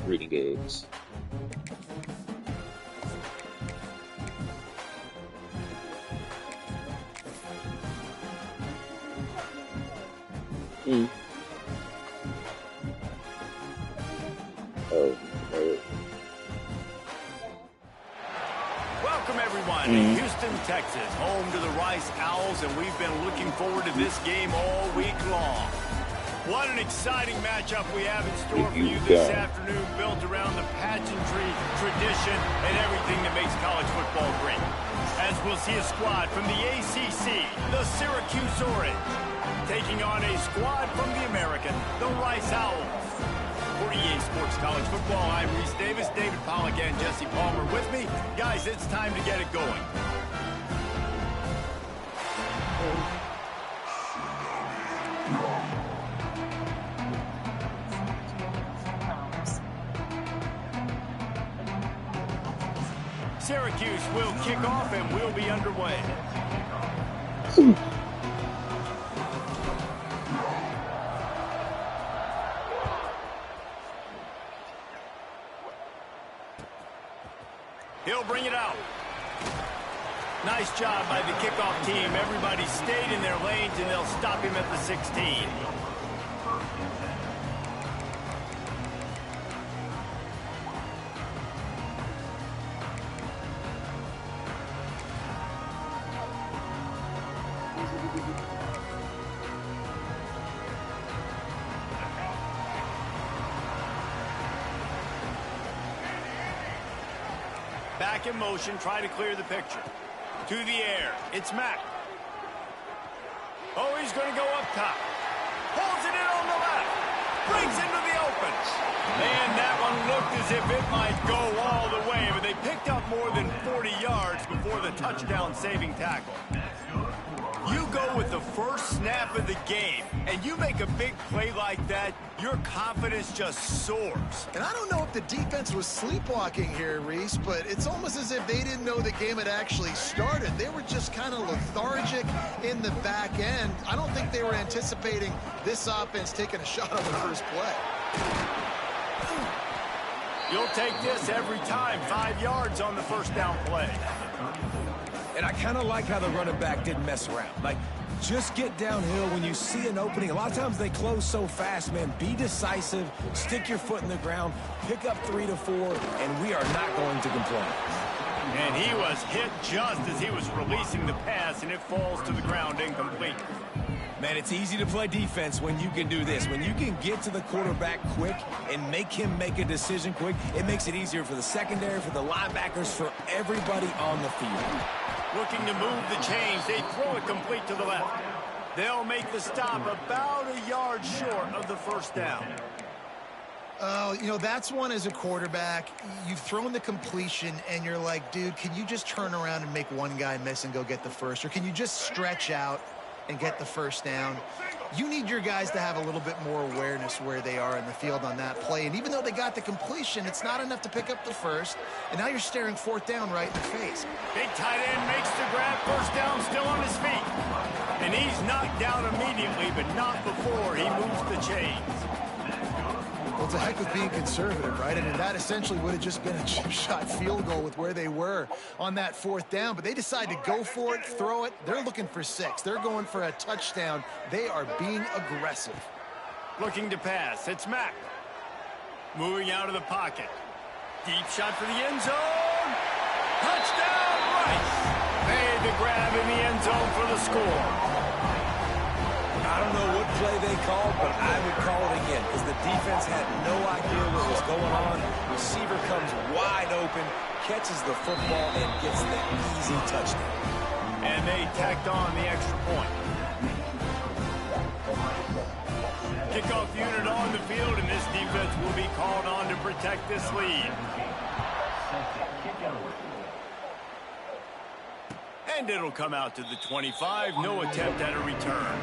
reading games. Mm. Oh, no. Welcome, everyone, to Houston, Texas, home to the Rice Owls, and we've been looking forward to this game all week long. What an exciting matchup we have in store for you this afternoon, built around the pageantry, tradition, and everything that makes college football great. As we'll see a squad from the ACC, the Syracuse Orange, taking on a squad from the American, the Rice Owls. For EA Sports College Football, I'm Reese Davis, David Pollack, and Jesse Palmer with me. Guys, it's time to get it going. Syracuse will kick off and we'll be underway. He'll bring it out. Nice job by the kickoff team. Everybody stayed in their lanes and they'll stop him at the 16. Back in motion, try to clear the picture. To the air, it's Mack. Oh, he's going to go up top. Pulls it in on the left. Brings into the open. Man, that one looked as if it might go all the way, but they picked up more than 40 yards before the touchdown-saving tackle. You go with the first snap of the game, and you make a big play like that, your confidence just soars. And I don't know if the defense was sleepwalking here, Reese, but it's almost as if they didn't know the game had actually started. They were just kind of lethargic in the back end. I don't think they were anticipating this offense taking a shot on the first play. You'll take this every time. 5 yards on the first down play. And I kind of like how the running back didn't mess around. Like, just get downhill when you see an opening. A lot of times they close so fast, man. Be decisive, stick your foot in the ground, pick up 3 to 4, and we are not going to complain. And he was hit just as he was releasing the pass, and it falls to the ground incomplete. Man, it's easy to play defense when you can do this. When you can get to the quarterback quick and make him make a decision quick, it makes it easier for the secondary, for the linebackers, for everybody on the field. Looking to move the chains. They throw it complete to the left. They'll make the stop about a yard short of the first down. You know, that's one as a quarterback. You've thrown the completion, and you're like, dude, can you just turn around and make one guy miss and go get the first? Or can you just stretch out and get the first down? You need your guys to have a little bit more awareness where they are in the field on that play. And even though they got the completion, it's not enough to pick up the first. And now you're staring fourth down right in the face. Big tight end makes the grab. First down, still on his feet. And he's knocked down immediately, but not before he moves the chains. Well, it's a heck of being conservative, right? I mean, that essentially would have just been a chip shot field goal with where they were on that fourth down. But they decide to go for it, throw it. They're looking for 6. They're going for a touchdown. They are being aggressive. Looking to pass. It's Mack. Moving out of the pocket. Deep shot for the end zone. Touchdown, Rice. Made the grab in the end zone for the score. I don't know what play they called, but I would call it again because the defense had no idea what was going on. Receiver comes wide open, catches the football, and gets the easy touchdown. And they tacked on the extra point. Kickoff unit on the field, and this defense will be called on to protect this lead. And it'll come out to the 25. No attempt at a return.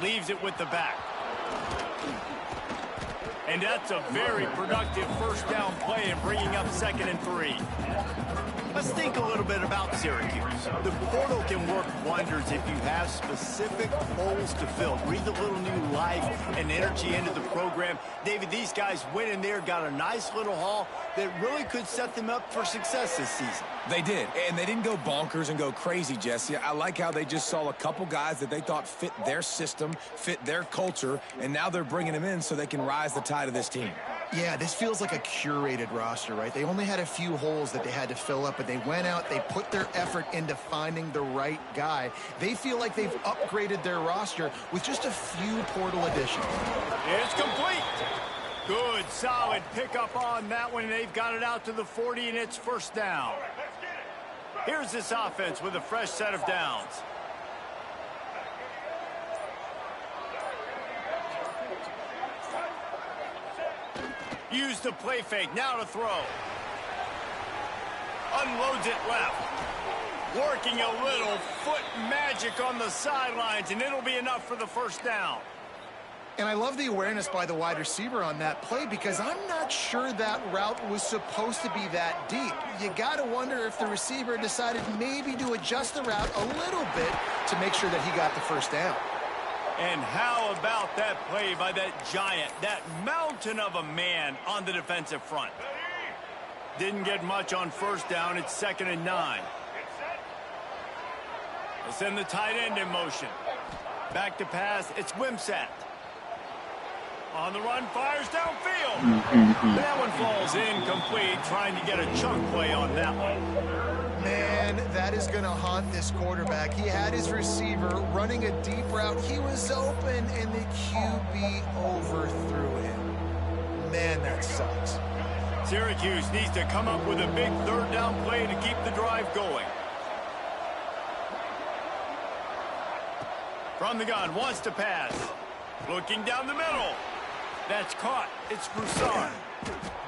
leaves it with the back. And that's a very productive first down play and bringing up 2nd and 3. Let's think a little bit about Syracuse. The portal can work wonders if you have specific holes to fill. Breathe a little new life and energy into the program. David, these guys went in there, got a nice little haul that really could set them up for success this season. They did, and they didn't go bonkers and go crazy, Jesse. I like how they just saw a couple guys that they thought fit their system, fit their culture, and now they're bringing them in so they can rise the tide of this team. Yeah, this feels like a curated roster, right? They only had a few holes that they had to fill up, but they went out, they put their effort into finding the right guy. They feel like they've upgraded their roster with just a few portal additions. It's complete. Good, solid pickup on that one, and they've got it out to the 40, and it's first down. Here's this offense with a fresh set of downs. Use the play fake, now to throw. Unloads it left. Working a little foot magic on the sidelines, and it'll be enough for the first down. And I love the awareness by the wide receiver on that play because I'm not sure that route was supposed to be that deep. You got to wonder if the receiver decided maybe to adjust the route a little bit to make sure that he got the first down. And how about that play by that giant, that mountain of a man on the defensive front? Didn't get much on first down. It's 2nd and 9. They'll send the tight end in motion. Back to pass. It's Wimsatt. On the run, fires downfield. That one falls incomplete, trying to get a chunk play on that one. Man, that is going to haunt this quarterback. He had his receiver running a deep route. He was open, and the QB overthrew him. Man, that sucks. Syracuse needs to come up with a big third down play to keep the drive going. From the gun, wants to pass. Looking down the middle. That's caught. It's Broussard.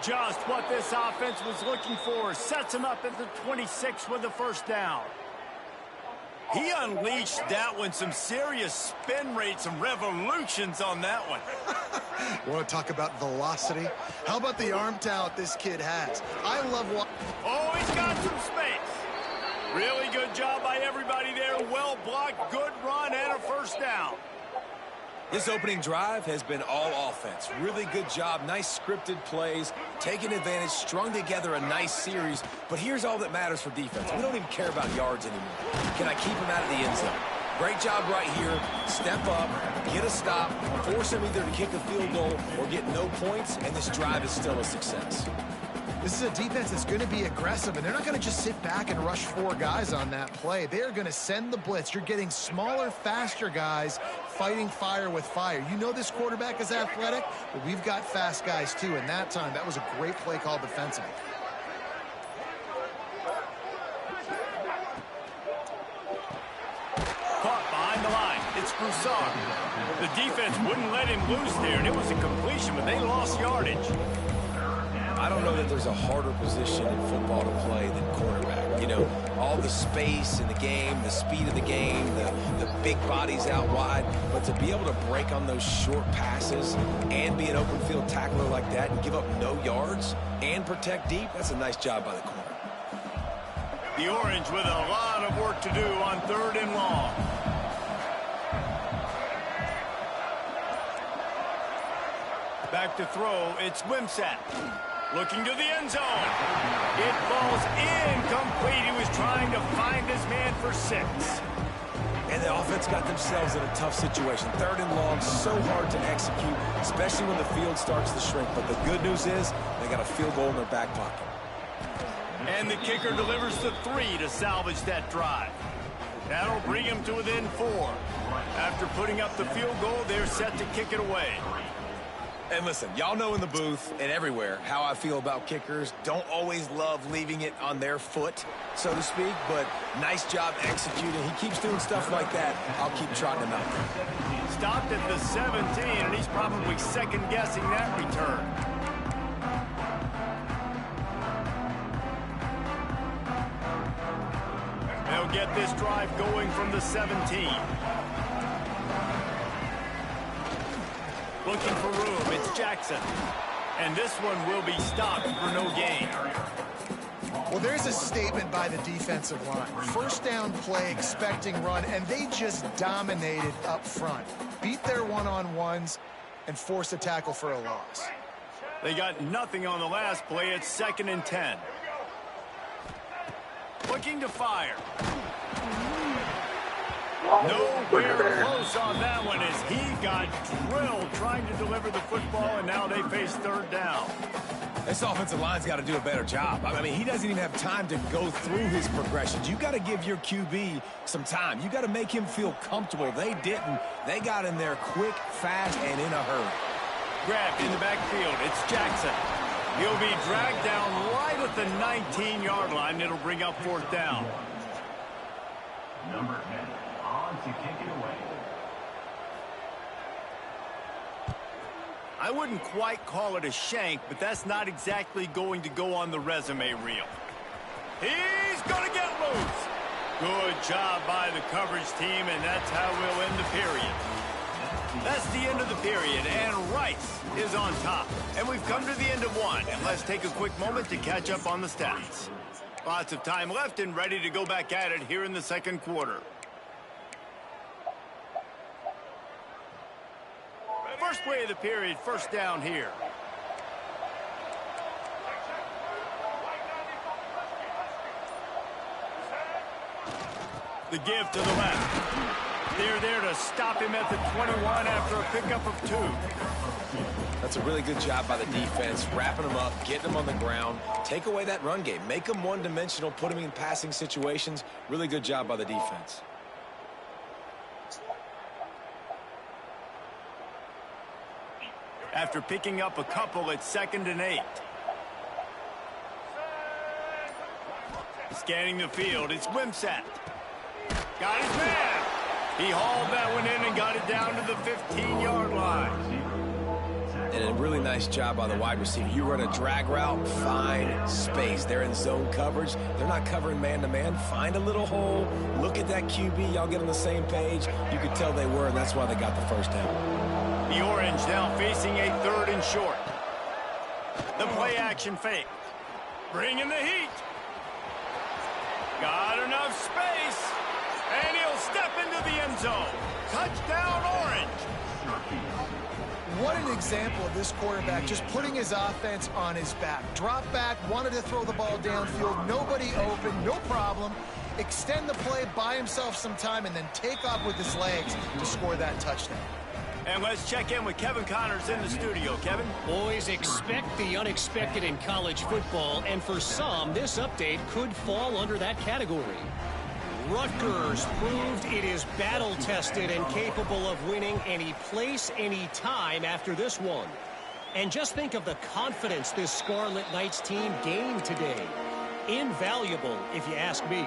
Just what this offense was looking for. Sets him up at the 26 with the first down. He unleashed that one. Some serious spin rates, some revolutions on that one. Want to talk about velocity? How about the arm talent this kid has? I love what... Oh, he's got some space. Really good job by everybody there. Well blocked, good run, and a first down. This opening drive has been all offense. Really good job, nice scripted plays, taking advantage, strung together a nice series. But here's all that matters for defense. We don't even care about yards anymore. Can I keep him out of the end zone? Great job right here. Step up, get a stop, force him either to kick a field goal or get no points, and this drive is still a success. This is a defense that's going to be aggressive, and they're not going to just sit back and rush 4 guys on that play. They're going to send the blitz. You're getting smaller, faster guys fighting fire with fire. You know this quarterback is athletic, but we've got fast guys too, and that time, that was a great play call defensively. Caught behind the line. It's Broussard. The defense wouldn't let him loose there, and it was a completion, but they lost yardage. I don't know that there's a harder position in football to play than quarterback. You know, all the space in the game, the speed of the game, the big bodies out wide. But to be able to break on those short passes and be an open field tackler like that and give up no yards and protect deep, that's a nice job by the corner. The Orange with a lot of work to do on 3rd and long. Back to throw, it's Wimsatt. Looking to the end zone. It falls incomplete. He was trying to find his man for 6. And the offense got themselves in a tough situation. 3rd and long, so hard to execute, especially when the field starts to shrink. But the good news is they got a field goal in their back pocket. And the kicker delivers the 3 to salvage that drive. That'll bring him to within 4. After putting up the field goal, they're set to kick it away. And listen, y'all know in the booth and everywhere how I feel about kickers. Don't always love leaving it on their foot, so to speak, but nice job executing. He keeps doing stuff like that. I'll keep trotting him out. Stopped at the 17, and he's probably second-guessing that return. They'll get this drive going from the 17. Looking for room. It's Jackson. And this one will be stopped for no gain. Well, there's a statement by the defensive line. First down play, expecting run, and they just dominated up front. Beat their one-on-ones and forced a tackle for a loss. They got nothing on the last play. It's 2nd and 10. Looking to fire. Nowhere close on that one as he got drilled trying to deliver the football, and now they face 3rd down. This offensive line's got to do a better job. I mean, he doesn't even have time to go through his progressions. You got to give your QB some time. You got to make him feel comfortable. They didn't. They got in there quick, fast, and in a hurry. Grabbed in the backfield. It's Jackson. He'll be dragged down right at the 19-yard line. It'll bring up 4th down. Number 10 on to kick it away. I wouldn't quite call it a shank, but that's not exactly going to go on the resume reel. He's going to get loose. Good job by the coverage team, and that's how we'll end the period. That's the end of the period, and Rice is on top. And we've come to the end of one, and let's take a quick moment to catch up on the stats. Lots of time left and ready to go back at it here in the 2nd quarter. First play of the period, first down here. The give to the left. They're there to stop him at the 21 after a pickup of 2. That's a really good job by the defense, wrapping them up, getting them on the ground. Take away that run game. Make them one-dimensional, put them in passing situations. Really good job by the defense. After picking up a couple, it's 2nd and 8. Scanning the field, it's Wimsatt. Got his man. He hauled that one in and got it down to the 15-yard line. And a really nice job by the wide receiver. You run a drag route, find space. They're in zone coverage. They're not covering man-to-man. Find a little hole. Look at that QB. Y'all get on the same page. You could tell they were, and that's why they got the first down. The Orange now facing a 3rd and short. The play-action fake. Bringing the heat. Got enough space. And he'll step into the end zone. Touchdown, Orange. What an example of this quarterback just putting his offense on his back. Drop back, wanted to throw the ball downfield, nobody open, no problem. Extend the play, buy himself some time, and then take off with his legs to score that touchdown. And let's check in with Kevin Connors in the studio. Kevin? Boys, expect the unexpected in college football, and for some, this update could fall under that category. Rutgers proved it is battle-tested and capable of winning any place, any time after this one. And just think of the confidence this Scarlet Knights team gained today. Invaluable, if you ask me.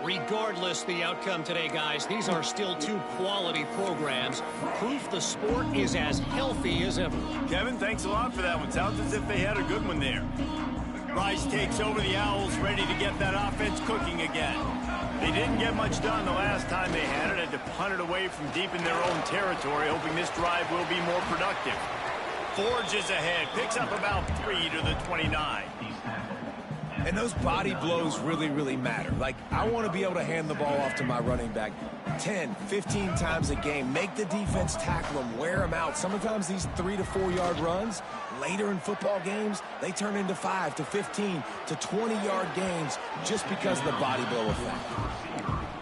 Regardless the outcome today, guys, these are still 2 quality programs. Proof the sport is as healthy as ever. Kevin, thanks a lot for that one. Sounds as if they had a good one there. Rice takes over the Owls, ready to get that offense cooking again. They didn't get much done the last time they had it. Had to punt it away from deep in their own territory, hoping this drive will be more productive. Forges ahead, picks up about 3 to the 29. And those body blows really, really matter. Like, I want to be able to hand the ball off to my running back 10, 15 times a game. Make the defense tackle them, wear them out. Sometimes these 3 to 4 yard runs, later in football games, they turn into 5 to 15 to 20-yard games just because of the body blow effect.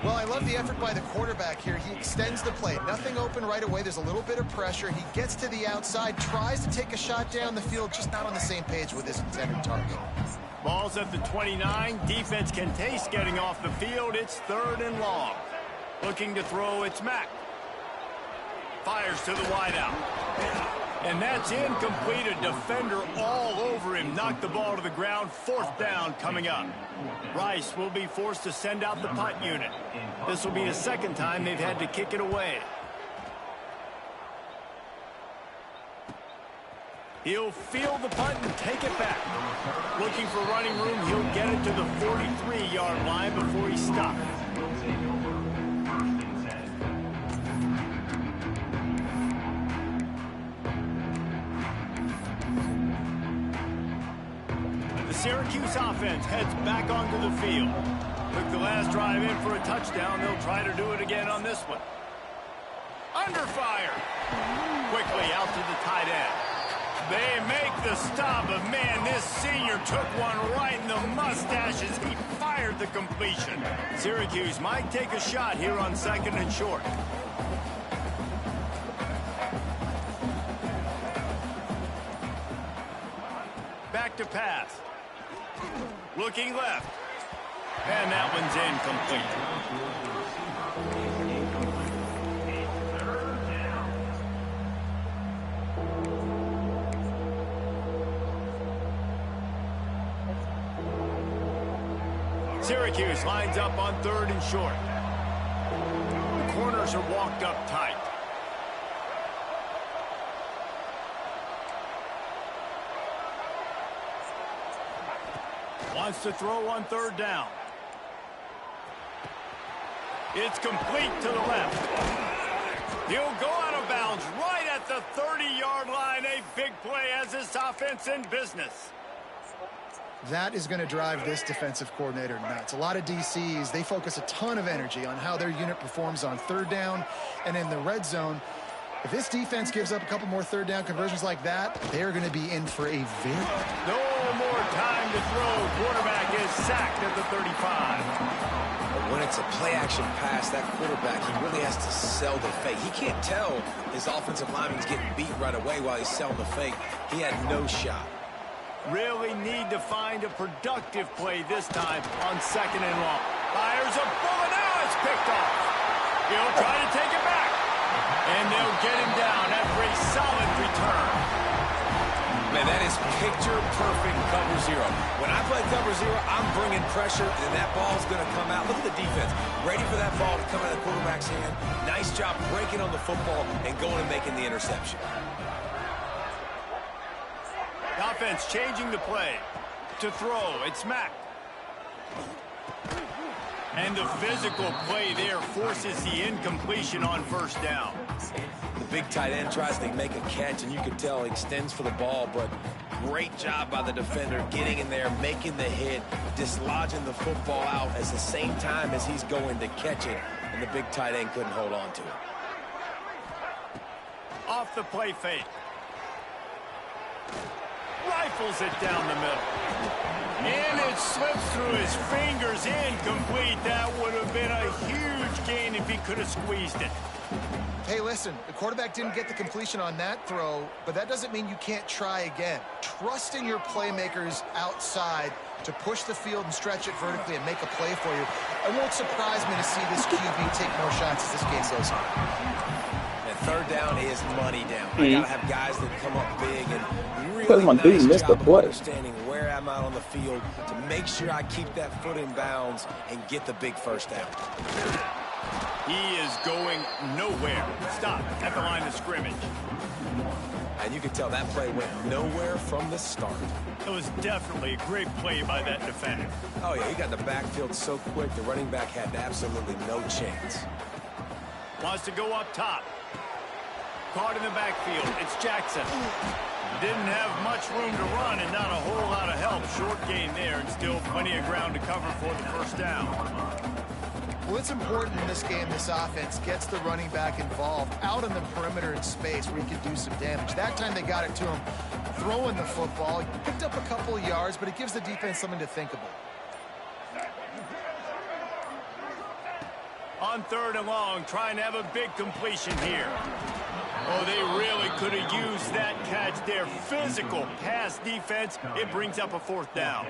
Well, I love the effort by the quarterback here. He extends the play. Nothing open right away. There's a little bit of pressure. He gets to the outside, tries to take a shot down the field, just not on the same page with his intended target. Ball's at the 29. Defense can taste getting off the field. It's 3rd and long. Looking to throw, it's Mack. Fires to the wideout. And that's incomplete. A defender all over him. Knocked the ball to the ground. 4th down coming up. Rice will be forced to send out the punt unit. This will be the 2nd time they've had to kick it away. He'll field the punt and take it back. Looking for running room, he'll get it to the 43-yard line before he stops. Syracuse offense heads back onto the field. Took the last drive in for a touchdown. They'll try to do it again on this one. Under fire. Quickly out to the tight end. They make the stop, but man, this senior took one right in the mustache as he fired the completion. Syracuse might take a shot here on 2nd and short. Back to pass. Looking left. And that one's incomplete. Syracuse lines up on 3rd and short. The corners are walked up tight. Wants to throw on 3rd down. It's complete to the left. He'll go out of bounds right at the 30-yard line. A big play as this offense in business. That is going to drive this defensive coordinator nuts. A lot of DCs, they focus a ton of energy on how their unit performs on 3rd down and in the red zone. If this defense gives up a couple more 3rd down conversions like that, they're going to be in for a very... No more time to throw. Quarterback is sacked at the 35. When it's a play-action pass, that quarterback, he really has to sell the fake. He can't tell his offensive lineman's getting beat right away while he's selling the fake. He had no shot. Really need to find a productive play this time on 2nd and long. Fires a bullet. Now it's picked off. He'll try to take it back. And they'll get him down after a solid return. Man, that is picture-perfect cover zero. When I play cover zero, I'm bringing pressure, and that ball's going to come out. Look at the defense. Ready for that ball to come out of the quarterback's hand. Nice job breaking on the football and going and making the interception. The offense changing the play. To throw, it's Mack. And the physical play there forces the incompletion on 1st down. The big tight end tries to make a catch, and you can tell he extends for the ball, but great job by the defender getting in there, making the hit, dislodging the football out at the same time as he's going to catch it, and the big tight end couldn't hold on to it. Off the play fake. Rifles it down the middle. And it slips through his fingers, incomplete. That would have been a huge gain if he could have squeezed it. Hey, listen, the quarterback didn't get the completion on that throw, but that doesn't mean you can't try again. Trusting your playmakers outside to push the field and stretch it vertically and make a play for you. It won't surprise me to see this QB take more shots as this game goes on. And 3rd down is money down. I gotta have guys that come up big and Because my really dude nice missed the job of play. understanding where I'm out on the field to make sure I keep that foot in bounds and get the big 1st down. He is going nowhere. Stop at the line of scrimmage. And you can tell that play went nowhere from the start. It was definitely a great play by that defender. Oh, yeah, he got the backfield so quick, the running back had absolutely no chance. Wants to go up top. Caught in the backfield. It's Jackson. Didn't have much room to run and not a whole lot of help. Short gain there and still plenty of ground to cover for the 1st down. Well, it's important in this game this offense gets the running back involved out on the perimeter in space where he can do some damage. That time they got it to him throwing the football. He picked up a couple of yards, but it gives the defense something to think about. On 3rd and long, trying to have a big completion here. Oh, they really could have used that catch there. Physical pass defense. It brings up a 4th down.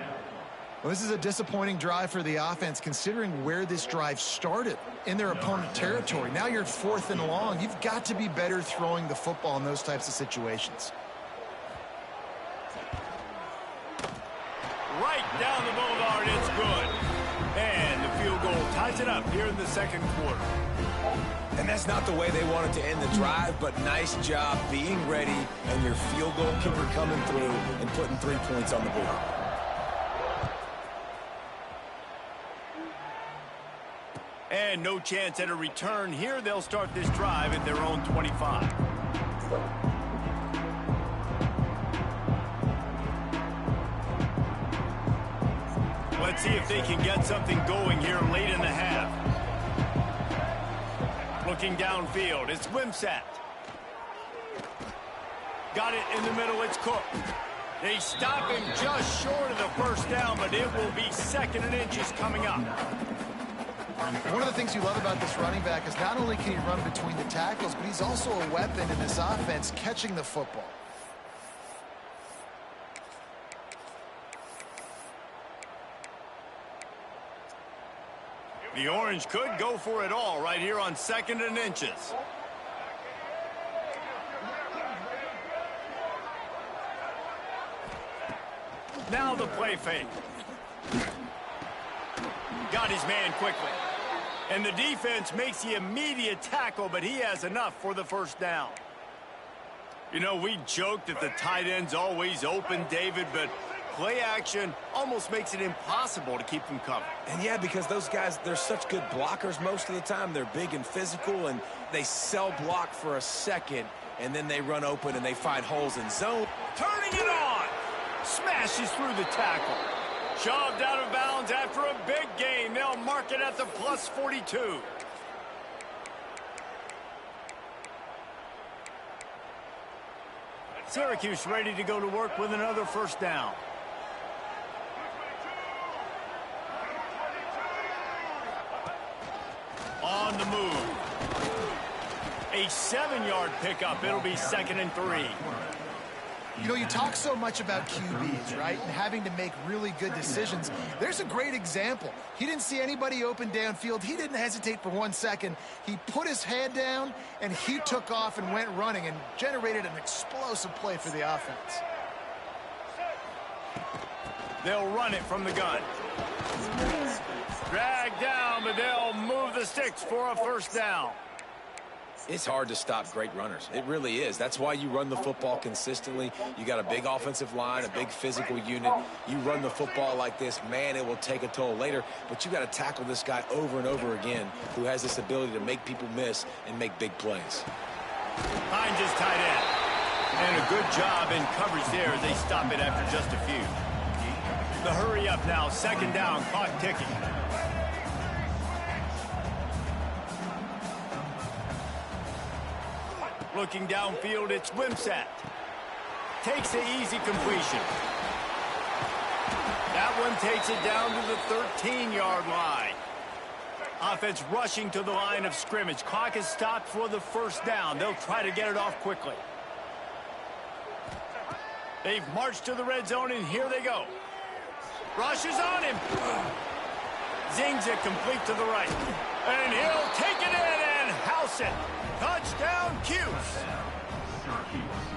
Well, this is a disappointing drive for the offense considering where this drive started in their opponent territory. Now you're 4th and long. You've got to be better throwing the football in those types of situations. Right down the boulevard, it's good. And the field goal ties it up here in the 2nd quarter. And that's not the way they wanted to end the drive, but nice job being ready and your field goal kicker coming through and putting 3 points on the board. And no chance at a return here. They'll start this drive at their own 25. Let's see if they can get something going here late in the half. Looking downfield, it's Wimsatt. Got it in the middle, it's Cook. They stop him just short of the first down, but it will be 2nd and inches coming up. One of the things you love about this running back is not only can he run between the tackles, but he's also a weapon in this offense catching the football. The Orange could go for it all right here on 2nd and inches. Now the play fake. Got his man quickly. And the defense makes the immediate tackle, but he has enough for the first down. You know, we joke that the tight end's always open, David, but play action almost makes it impossible to keep them covered. And yeah, because those guys, they're such good blockers most of the time. They're big and physical, and they sell block for a second, and then they run open and they find holes in zone. Turning it on. Smashes through the tackle. Shoved out of bounds after a big gain. They'll mark it at the plus 42. Syracuse ready to go to work with another first down. On the move. A 7-yard pickup. It'll be 2nd and 3. You know, you talk so much about QBs, right, and having to make really good decisions. There's a great example. He didn't see anybody open downfield. He didn't hesitate for 1 second. He put his head down, and he took off and went running and generated an explosive play for the offense. They'll run it from the gun. Drag down, but they'll move the sticks for a first down. It's hard to stop great runners. It really is. That's why you run the football consistently. You got a big offensive line, a big physical unit. You run the football like this, man, it will take a toll later. But you got to tackle this guy over and over again who has this ability to make people miss and make big plays. Finds his tight end. And a good job in coverage there as they stop it after just a few. The hurry up now, 2nd down, clock ticking. Looking downfield, it's Wimsatt. Takes the easy completion. That one takes it down to the 13-yard line. Offense rushing to the line of scrimmage. Clock is stopped for the first down. They'll try to get it off quickly. They've marched to the red zone, and here they go. Rushes on him. Zings it complete to the right. And he'll take it in and house it. Touchdown, Cuse.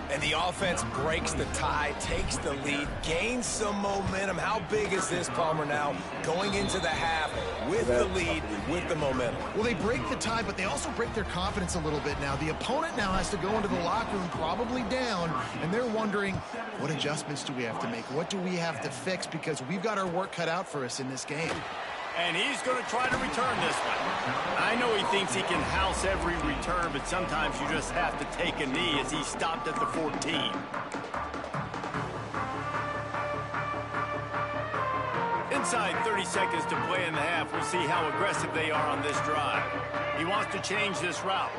And the offense breaks the tie, takes the lead, gains some momentum. How big is this, Palmer, now going into the half with the lead, with the momentum? Well, they break the tie, but they also break their confidence a little bit now. The opponent now has to go into the locker room probably down, and they're wondering, what adjustments do we have to make? What do we have to fix? Because we've got our work cut out for us in this game. And he's going to try to return this one. I know he thinks he can house every return, but sometimes you just have to take a knee as he stopped at the 14. Inside 30 seconds to play in the half. We'll see how aggressive they are on this drive. He wants to change this route.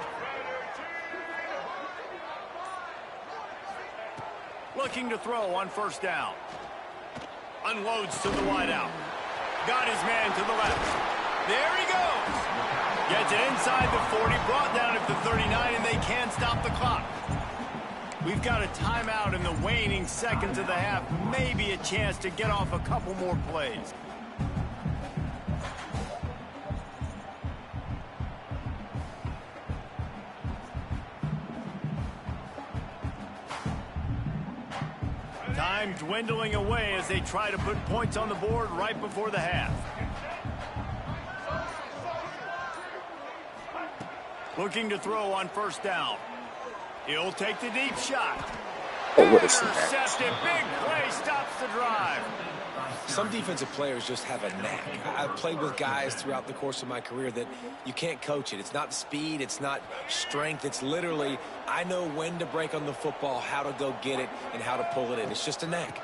Looking to throw on first down. Unloads to the wideout. Got his man to the left. There he goes. Gets it inside the 40, brought down at the 39, and they can't stop the clock. We've got a timeout in the waning seconds of the half. Maybe a chance to get off a couple more plays. Time dwindling away as they try to put points on the board right before the half. Looking to throw on first down. He'll take the deep shot. Intercepted. Big play stops the drive. Some defensive players just have a knack. I've played with guys throughout the course of my career that you can't coach it. It's not speed, it's not strength. It's literally, I know when to break on the football, how to go get it, and how to pull it in. It's just a knack.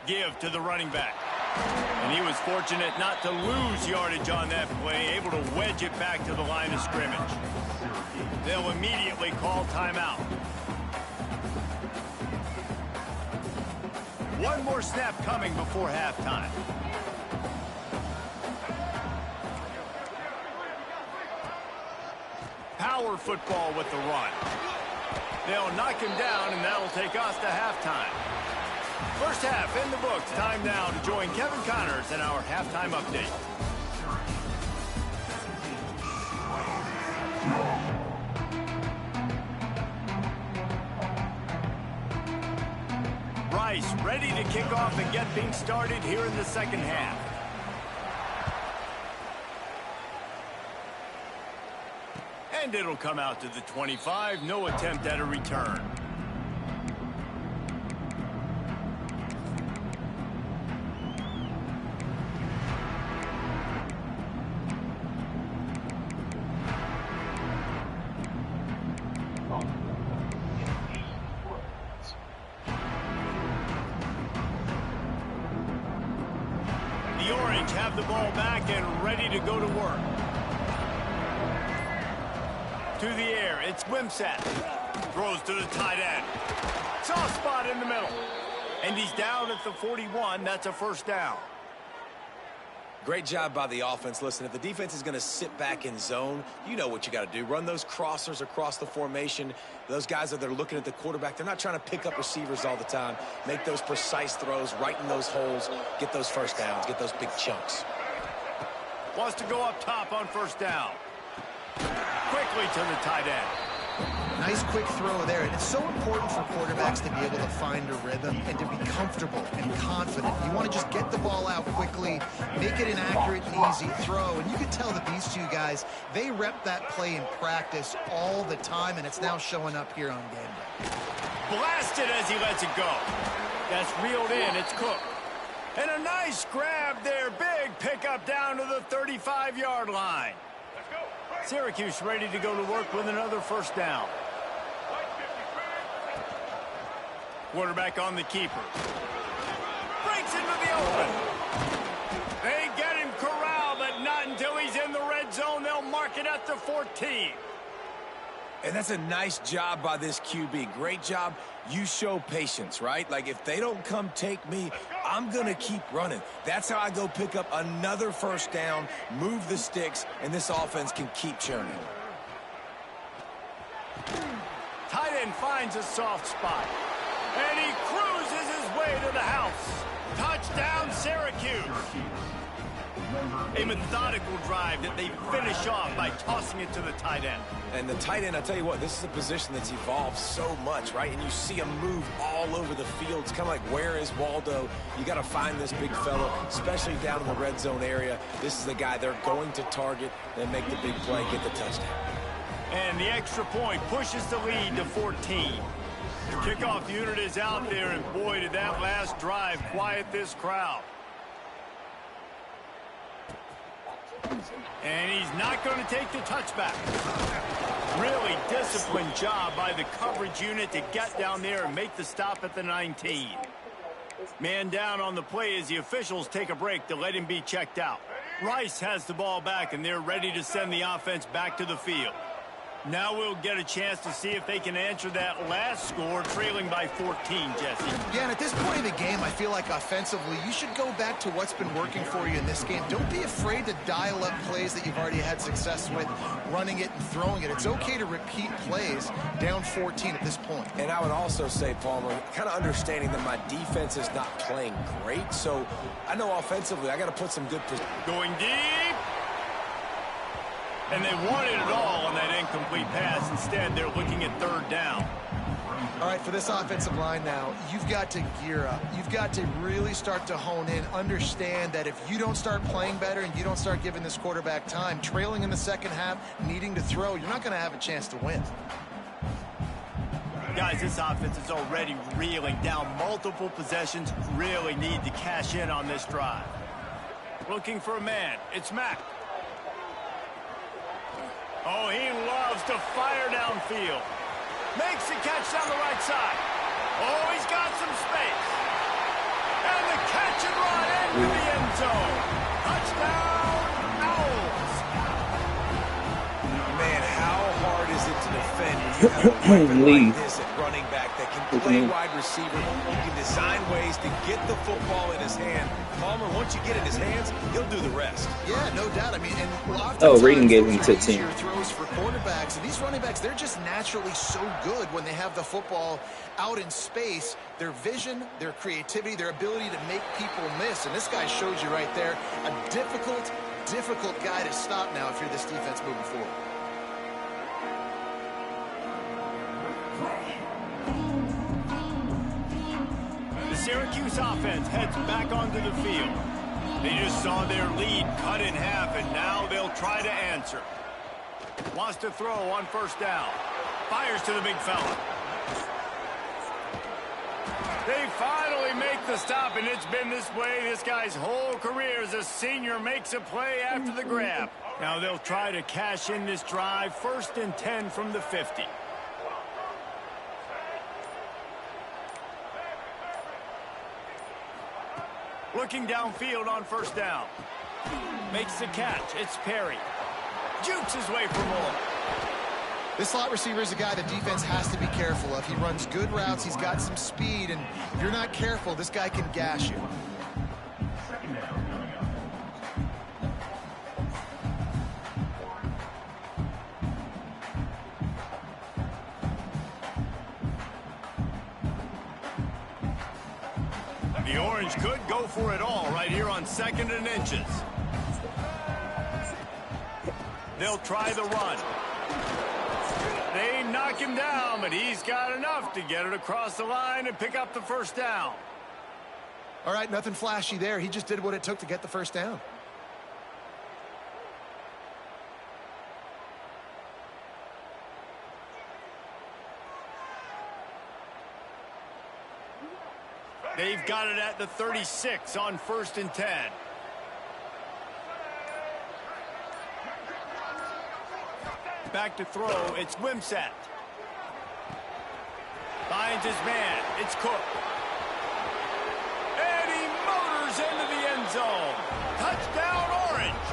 Give to the running back. And he was fortunate not to lose yardage on that play, able to wedge it back to the line of scrimmage. They'll immediately call timeout. One more snap coming before halftime. Power football with the run. They'll knock him down, and that'll take us to halftime. First half in the books. Time now to join Kevin Connors in our halftime update. Rice ready to kick off and get things started here in the second half. And it'll come out to the 25. No attempt at a return. The Orange have the ball back and ready to go to work. To the air, it's Wimsatt. Throws to the tight end. Soft spot in the middle. And he's down at the 41. That's a first down. Great job by the offense. Listen, if the defense is going to sit back in zone, you know what you got to do. Run those crossers across the formation. Those guys that are looking at the quarterback, they're not trying to pick up receivers all the time. Make those precise throws, right in those holes, get those first downs, get those big chunks. Wants to go up top on first down. Quickly to the tight end. Nice quick throw there. And it's so important for quarterbacks to be able to find a rhythm and to be comfortable and confident. You want to just get the ball out quickly, make it an accurate and easy throw. And you can tell that these two guys, they rep that play in practice all the time, and it's now showing up here on game day. Blasted as he lets it go. That's reeled in. It's Cook. And a nice grab there. Big pickup down to the 35-yard line. Syracuse ready to go to work with another first down. Quarterback on the keeper. Breaks into the open. They get him corralled, but not until he's in the red zone. They'll mark it at the 14. And that's a nice job by this QB. Great job. You show patience, right? Like, if they don't come take me, I'm going to keep running. That's how I go pick up another first down, move the sticks, and this offense can keep churning. Tight end finds a soft spot. And he cruises his way to the house. Touchdown, Syracuse. A methodical drive that they finish off by tossing it to the tight end. And the tight end, I tell you what, this is a position that's evolved so much, right? And you see him move all over the field. It's kind of like, where is Waldo? You got to find this big fellow, especially down in the red zone area. This is the guy they're going to target and make the big play, get the touchdown. And the extra point pushes the lead to 14. The kickoff unit is out there, and boy, did that last drive quiet this crowd. And he's not going to take the touchback. Really disciplined job by the coverage unit to get down there and make the stop at the 19. Man down on the play as the officials take a break to let him be checked out. Rice has the ball back, and they're ready to send the offense back to the field. Now we'll get a chance to see if they can answer that last score, trailing by 14, Jesse. Yeah, and at this point in the game, I feel like offensively, you should go back to what's been working for you in this game. Don't be afraid to dial up plays that you've already had success with, running it and throwing it. It's okay to repeat plays down 14 at this point. And I would also say, Palmer, kind of understanding that my defense is not playing great, so I know offensively I got to put some good... Going deep. And they wanted it all on that incomplete pass. Instead, they're looking at third down. All right, for this offensive line now, you've got to gear up. You've got to really start to hone in, understand that if you don't start playing better and you don't start giving this quarterback time, trailing in the second half, needing to throw, you're not going to have a chance to win. Guys, this offense is already reeling down multiple possessions. Really need to cash in on this drive. Looking for a man. It's Mack. Oh, he loves to fire downfield. Makes the catch down the right side. Oh, he's got some space. And the catch and run into the end zone. Touchdown, Owls. Man, how hard is it to defend when you have a weapon like this at running back that can play wide receiver? You can design ways to get the football in his hand. Palmer, once you get it in his hands, he'll do the rest. Yeah, no doubt. I mean, and Reading gave him 15. Throws for quarterbacks, and these running backs, they're just naturally so good when they have the football out in space. Their vision, their creativity, their ability to make people miss. And this guy shows you right there a difficult guy to stop now if you're this defense moving forward. The Syracuse offense heads back onto the field. They just saw their lead cut in half, and now they'll try to answer. Wants to throw on first down. Fires to the big fella. They finally make the stop, and it's been this way this guy's whole career as a senior makes a play after the grab. Now they'll try to cash in this drive. 1st and 10 from the 50. Looking downfield on first down. Makes the catch. It's Perry. Jukes his way for more. This slot receiver is a guy the defense has to be careful of. He runs good routes. He's got some speed, and if you're not careful, this guy can gash you. The Orange could go for it all right here on 2nd and inches. They'll try the run. They knock him down, but he's got enough to get it across the line and pick up the first down. All right, nothing flashy there. He just did what it took to get the first down. They've got it at the 36 on 1st and 10. Back to throw. It's Wimsatt. Finds his man. It's Cook. And he motors into the end zone. Touchdown, Orange.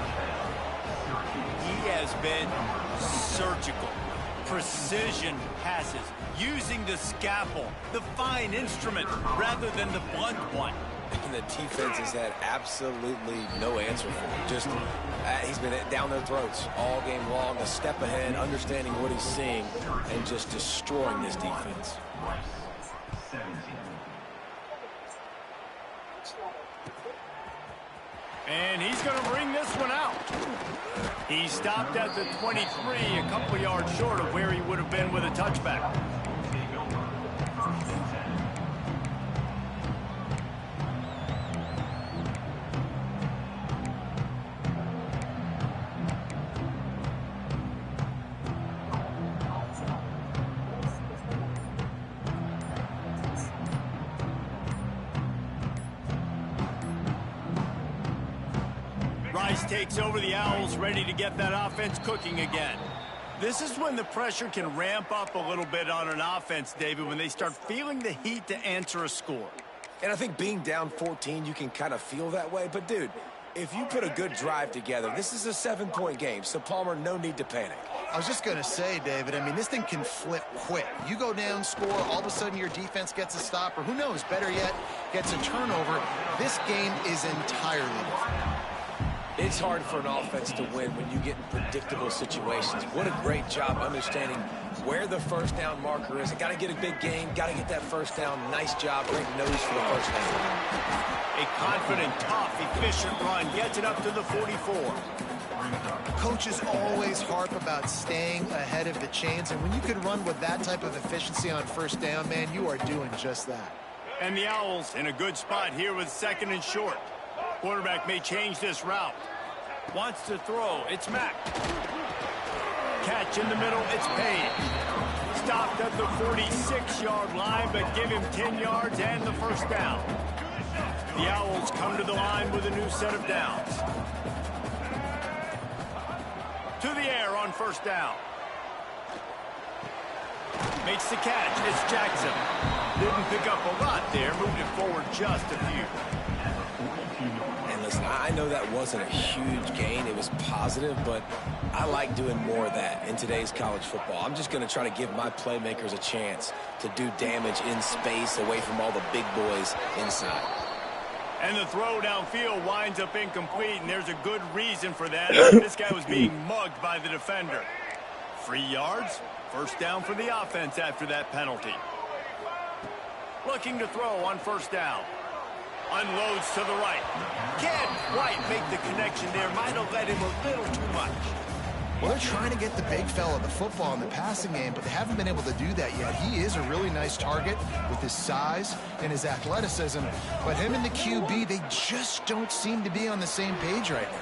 He has been surgical. Precision passes. Using the scalpel, the fine instrument, rather than the blunt one. And the defense has had absolutely no answer for him. Just, he's been down their throats all game long, a step ahead, understanding what he's seeing, and just destroying this defense. And he's going to bring this one out. He stopped at the 23, a couple yards short of where he would have been with a touchback. Rice takes over the Owls, ready to get that offense cooking again. This is when the pressure can ramp up a little bit on an offense, David, when they start feeling the heat to answer a score. And I think being down 14, you can kind of feel that way. But, dude, if you put a good drive together, this is a 7-point game, so, Palmer, no need to panic. I was just going to say, David, I mean, this thing can flip quick. You go down, score, all of a sudden your defense gets a stop, or who knows, better yet, gets a turnover. This game is entirely different. It's hard for an offense to win when you get in predictable situations. What a great job understanding where the first down marker is. Got to get a big gain, got to get that first down. Nice job, great nose for the first down. A confident, tough, efficient run gets it up to the 44. Coaches always harp about staying ahead of the chains, and when you can run with that type of efficiency on first down, man, you are doing just that. And the Owls in a good spot here with 2nd and short. Quarterback may change this route. Wants to throw. It's Mack. Catch in the middle. It's Payne. Stopped at the 46-yard line, but give him 10 yards and the first down. The Owls come to the line with a new set of downs. To the air on first down. Makes the catch. It's Jackson. Didn't pick up a lot there. Moved it forward just a few. And listen, I know that wasn't a huge gain. It was positive, but I like doing more of that in today's college football. I'm just going to try to give my playmakers a chance to do damage in space away from all the big boys inside. And the throw downfield winds up incomplete, and there's a good reason for that. This guy was being mugged by the defender. 3 yards, first down for the offense after that penalty. Looking to throw on first down. Unloads to the right. Can't quite make the connection there. Might have led him a little too much. Well, they're trying to get the big fella the football in the passing game, but they haven't been able to do that yet. He is a really nice target with his size and his athleticism, but him and the QB, they just don't seem to be on the same page right now.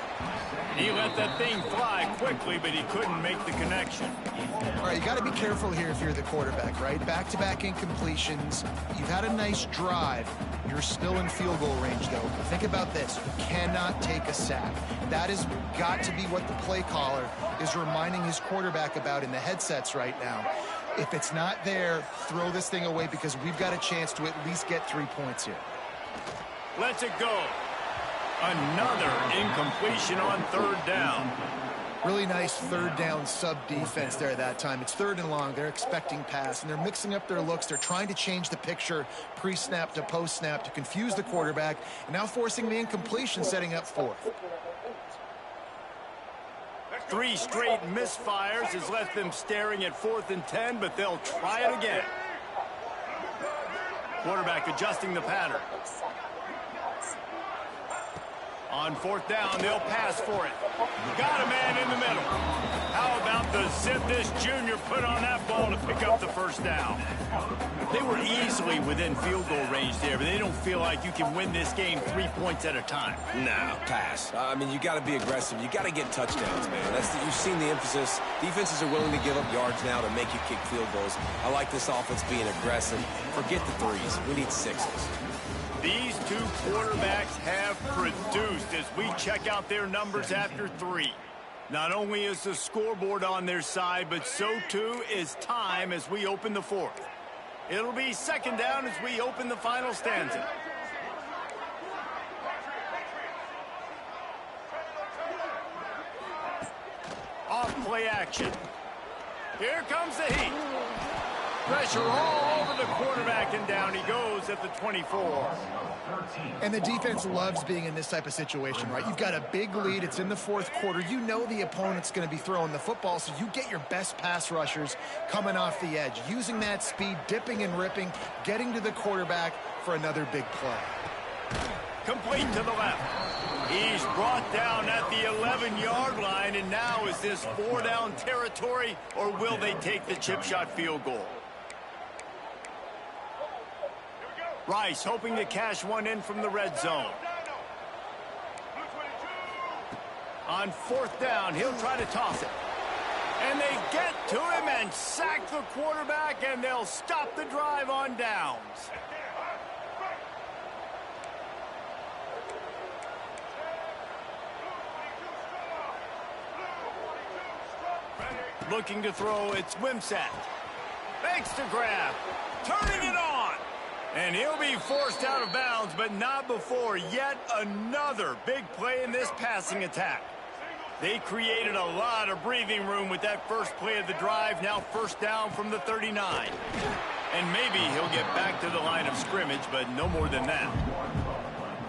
He let that thing fly quickly, but he couldn't make the connection. All right, you got to be careful here if you're the quarterback, right? Back-to-back incompletions. You've had a nice drive. You're still in field goal range, though. Think about this. You cannot take a sack. That has got to be what the play caller is reminding his quarterback about in the headsets right now. If it's not there, throw this thing away because we've got a chance to at least get 3 points here. Lets it go. Another incompletion on third down. Really nice third down sub defense there that time. It's 3rd and long. They're expecting pass, and they're mixing up their looks. They're trying to change the picture pre-snap to post-snap to confuse the quarterback, and now forcing the incompletion, setting up 4th. 3 straight misfires has left them staring at 4th and 10, but they'll try it again. Quarterback adjusting the pattern. On 4th down, they'll pass for it. Got a man in the middle. How about the zip this junior put on that ball to pick up the first down? They were easily within field goal range there, but they don't feel like you can win this game 3 points at a time. No, pass. I mean, you got to be aggressive. You got to get touchdowns, man. You've seen the emphasis. Defenses are willing to give up yards now to make you kick field goals. I like this offense being aggressive. Forget the 3s. We need 6s. These 2 quarterbacks have produced as we check out their numbers after 3. Not only is the scoreboard on their side, but so too is time as we open the 4th. It'll be 2nd down as we open the final stanza. Off play action. Here comes the heat. Pressure all over the quarterback, and down he goes at the 24. And the defense loves being in this type of situation, right? You've got a big lead. It's in the 4th quarter. You know the opponent's going to be throwing the football, so you get your best pass rushers coming off the edge, using that speed, dipping and ripping, getting to the quarterback for another big play. Complete to the left. He's brought down at the 11-yard line, and now is this 4-down territory, or will they take the chip shot field goal? Rice hoping to cash one in from the red zone. On 4th down, he'll try to toss it. And they get to him and sack the quarterback, and they'll stop the drive on downs. Looking to throw, it's Wimsatt. Makes the grab. Turning it on. And he'll be forced out of bounds, but not before yet another big play in this passing attack. They created a lot of breathing room with that first play of the drive. Now 1st down from the 39. And maybe he'll get back to the line of scrimmage, but no more than that.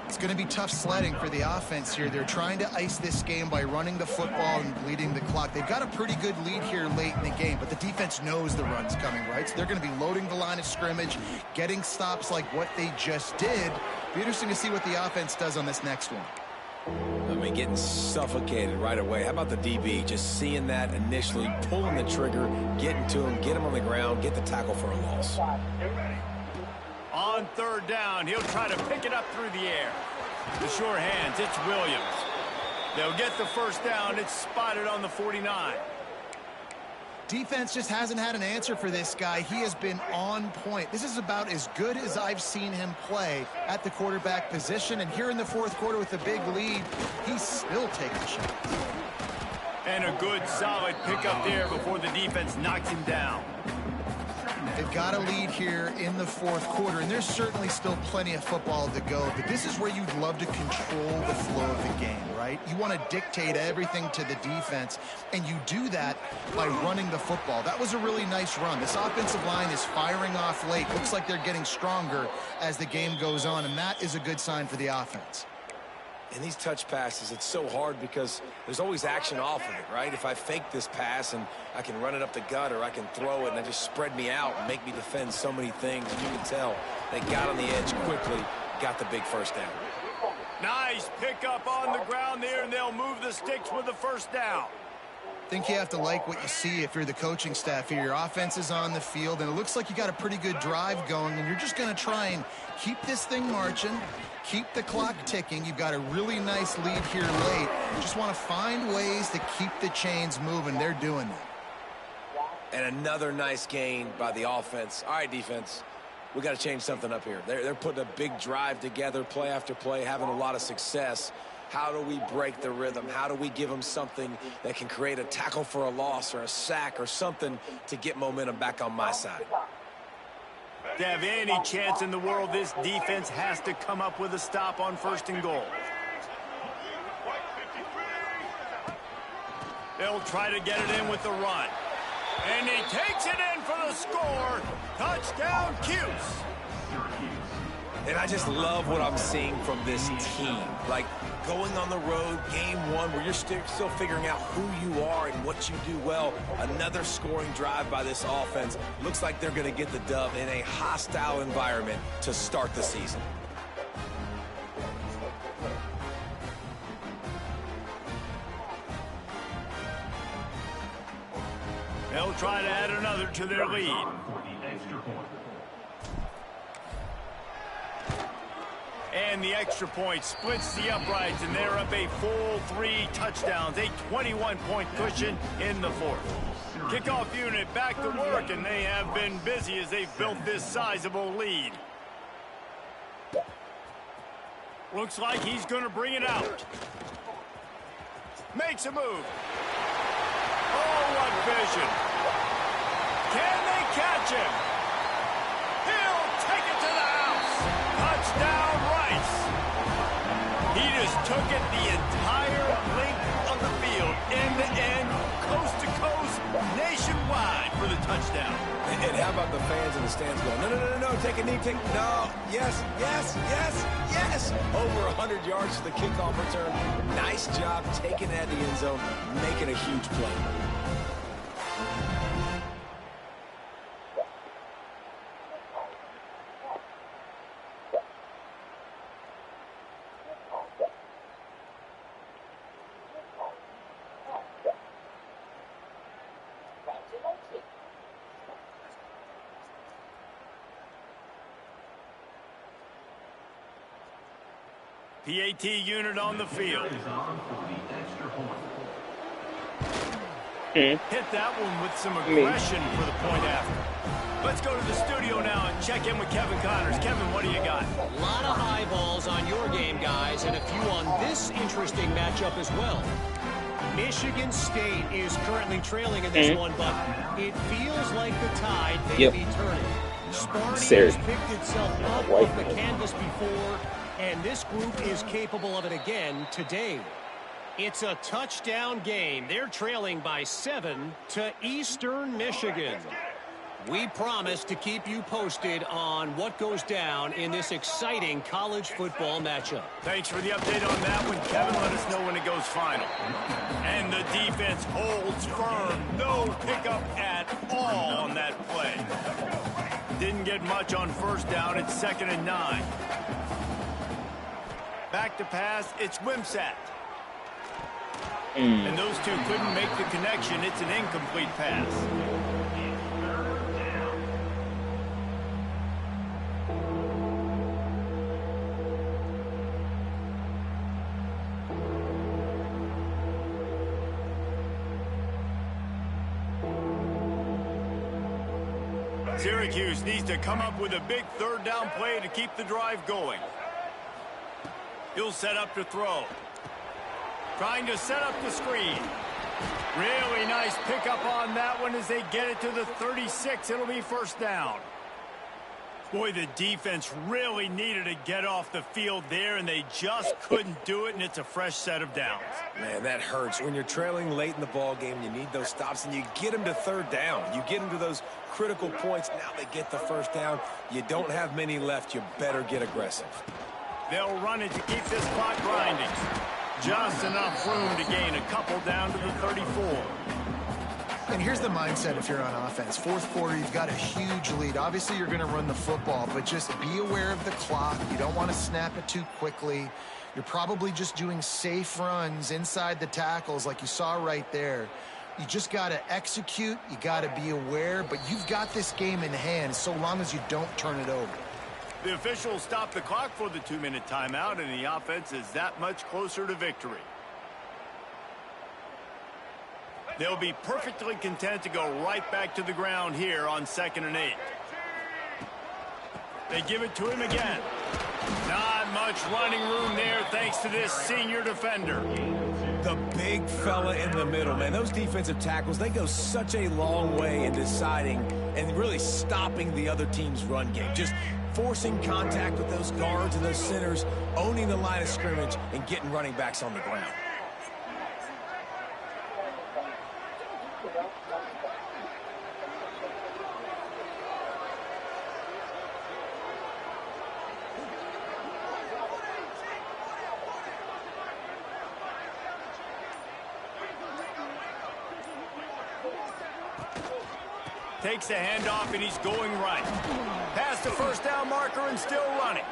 It's going to be tough sledding for the offense here. They're trying to ice this game by running the football and bleeding the clock. They've got a pretty good lead here late in the game, but the defense knows the run's coming, right? So they're going to be loading the line of scrimmage, getting stops like what they just did. Be interesting to see what the offense does on this next one. I mean, getting suffocated right away. How about the DB? Just seeing that initially, pulling the trigger, getting to him, get him on the ground, get the tackle for a loss. On 3rd down, he'll try to pick it up through the air. The sure hands, it's Williams. They'll get the 1st down. It's spotted on the 49. Defense just hasn't had an answer for this guy. He has been on point. This is about as good as I've seen him play at the quarterback position. And here in the 4th quarter with a big lead, he's still taking shots. And a good, solid pickup there before the defense knocks him down. They've got a lead here in the fourth quarter, and there's certainly still plenty of football to go, but this is where you'd love to control the flow of the game, right? You want to dictate everything to the defense, and you do that by running the football. That was a really nice run. This offensive line is firing off late. Looks like they're getting stronger as the game goes on, and that is a good sign for the offense. And these touch passes, it's so hard because there's always action off of it, right? If I fake this pass and I can run it up the gut, or I can throw it and it just spread me out and make me defend so many things. And you can tell they got on the edge quickly, got the big first down. Nice pickup on the ground there, and they'll move the sticks with the first down. I think you have to like what you see if you're the coaching staff here. Your offense is on the field, and it looks like you got a pretty good drive going, and you're just going to try and keep this thing marching, keep the clock ticking. You've got a really nice lead here late. You just want to find ways to keep the chains moving. They're doing that. And another nice gain by the offense. All right, defense, we got to change something up here. They're putting a big drive together, play after play, having a lot of success. How do we break the rhythm? How do we give them something that can create a tackle for a loss or a sack or something to get momentum back on my side? To have any chance in the world, this defense has to come up with a stop on 1st and goal. They'll try to get it in with the run. And he takes it in for the score. Touchdown, Cuse. And I just love what I'm seeing from this team. Like, going on the road, game one, where you're still figuring out who you are and what you do well. Another scoring drive by this offense. Looks like they're going to get the dub in a hostile environment to start the season. They'll try to add another to their lead. And the extra point splits the uprights, and they're up a full 3 touchdowns, a 21-point cushion in the fourth. Kickoff unit back to work, and they have been busy as they've built this sizable lead. Looks like he's going to bring it out. Makes a move. Oh, what vision. Can they catch him? He'll take it to the house. Touchdown, Rice. He just took it the entire length of the field, end to end, coast to coast, nationwide for the touchdown. And how about the fans in the stands going, no, take a knee, no, yes, yes, yes, yes. Over 100 yards to the kickoff return. Nice job taking that to the end zone, making a huge play. PAT unit on the field. Hit that one with some aggression for the point after. Let's go to the studio now and check in with Kevin Connors. Kevin, what do you got? A lot of eyeballs on your game, guys, and a few on this interesting matchup as well. Michigan State is currently trailing in this one, but it feels like the tide may be turning. Sparty has picked itself up off the canvas before, and this group is capable of it again today. It's a touchdown game. They're trailing by 7 to Eastern Michigan. We promise to keep you posted on what goes down in this exciting college football matchup. Thanks for the update on that one, Kevin. Let us know when it goes final. And the defense holds firm. No pickup at all on that play. Didn't get much on first down. It's 2nd and 9. Back to pass. It's Wimsatt. And those two couldn't make the connection. It's an incomplete pass. Syracuse needs to come up with a big 3rd down play to keep the drive going. He'll set up to throw. Trying to set up the screen. Really nice pickup on that one as they get it to the 36. It'll be first down. Boy, the defense really needed to get off the field there, and they just couldn't do it, and it's a fresh set of downs. Man, that hurts. When you're trailing late in the ball game, you need those stops, and you get them to third down. You get them to those critical points. Now they get the first down. You don't have many left. You better get aggressive. They'll run it to keep this clock grinding. Just enough room to gain a couple down to the 34. And here's the mindset if you're on offense. Fourth quarter, you've got a huge lead. Obviously, you're going to run the football, but just be aware of the clock. You don't want to snap it too quickly. You're probably just doing safe runs inside the tackles like you saw right there. You just got to execute. You got to be aware, but you've got this game in hand so long as you don't turn it over. The officials stop the clock for the 2-minute timeout, and the offense is that much closer to victory. They'll be perfectly content to go right back to the ground here on 2nd and 8. They give it to him again. Not much running room there thanks to this senior defender. The big fella in the middle, man. Those defensive tackles, they go such a long way in deciding and really stopping the other team's run game. Just forcing contact with those guards and those centers, owning the line of scrimmage, and getting running backs on the ground. Takes the handoff, and he's going right. Past the first down marker and still running.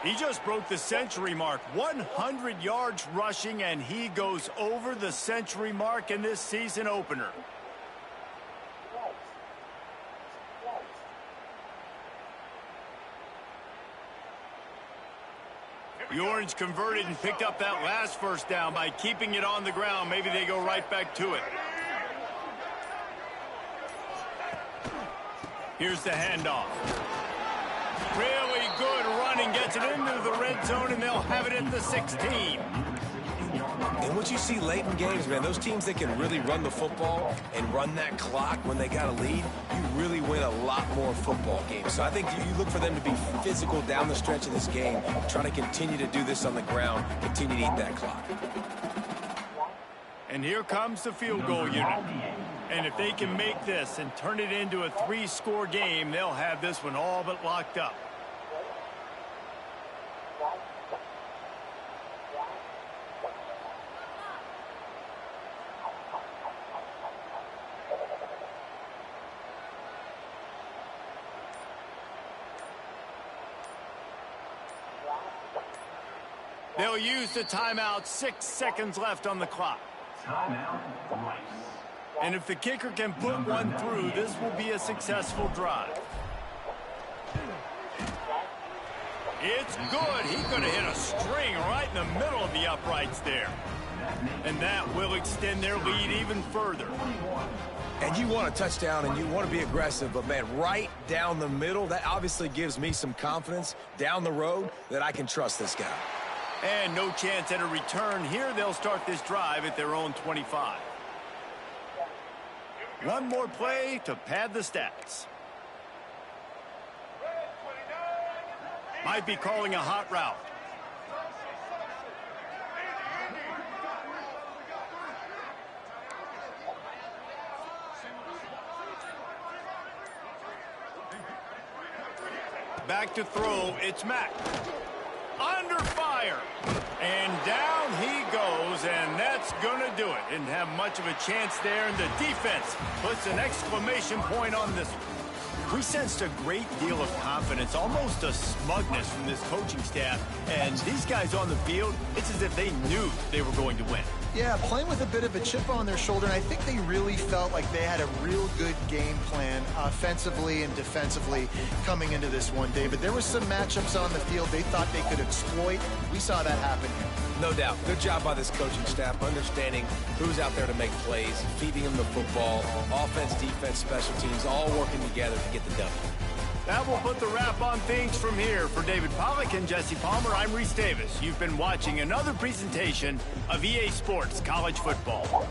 He just broke the century mark. 100 yards rushing, and he goes over the century mark in this season opener. The Orange converted and picked up that last first down by keeping it on the ground. Maybe they go right back to it. Here's the handoff. Really good running. Gets it into the red zone, and they'll have it at the 16. And what you see late in games, man, those teams that can really run the football and run that clock when they got a lead, you really win a lot more football games. So I think you look for them to be physical down the stretch of this game, trying to continue to do this on the ground, continue to eat that clock. And here comes the field goal unit. And if they can make this and turn it into a 3-score game, they'll have this one all but locked up. They'll use the timeout. 6 seconds left on the clock. Timeout, Rice. And if the kicker can put one through, this will be a successful drive. It's good. He could have hit a string right in the middle of the uprights there. And that will extend their lead even further. And you want a touchdown and you want to be aggressive, but man, right down the middle, that obviously gives me some confidence down the road that I can trust this guy. And no chance at a return here. They'll start this drive at their own 25. One more play to pad the stats. Might be calling a hot route. Back to throw. It's Mack. Under fire. And down he goes, and that's going to do it. Didn't have much of a chance there, and the defense puts an exclamation point on this one. We sensed a great deal of confidence, almost a smugness from this coaching staff. And these guys on the field, it's as if they knew they were going to win. Yeah, playing with a bit of a chip on their shoulder, and I think they really felt like they had a real good game plan offensively and defensively coming into this one, David. There were some matchups on the field they thought they could exploit. We saw that happen here. No doubt. Good job by this coaching staff, understanding who's out there to make plays, feeding them the football, offense, defense, special teams, all working together to get the W. That will put the wrap on things from here. For David Pollack and Jesse Palmer, I'm Reese Davis. You've been watching another presentation of EA Sports College Football.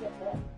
it.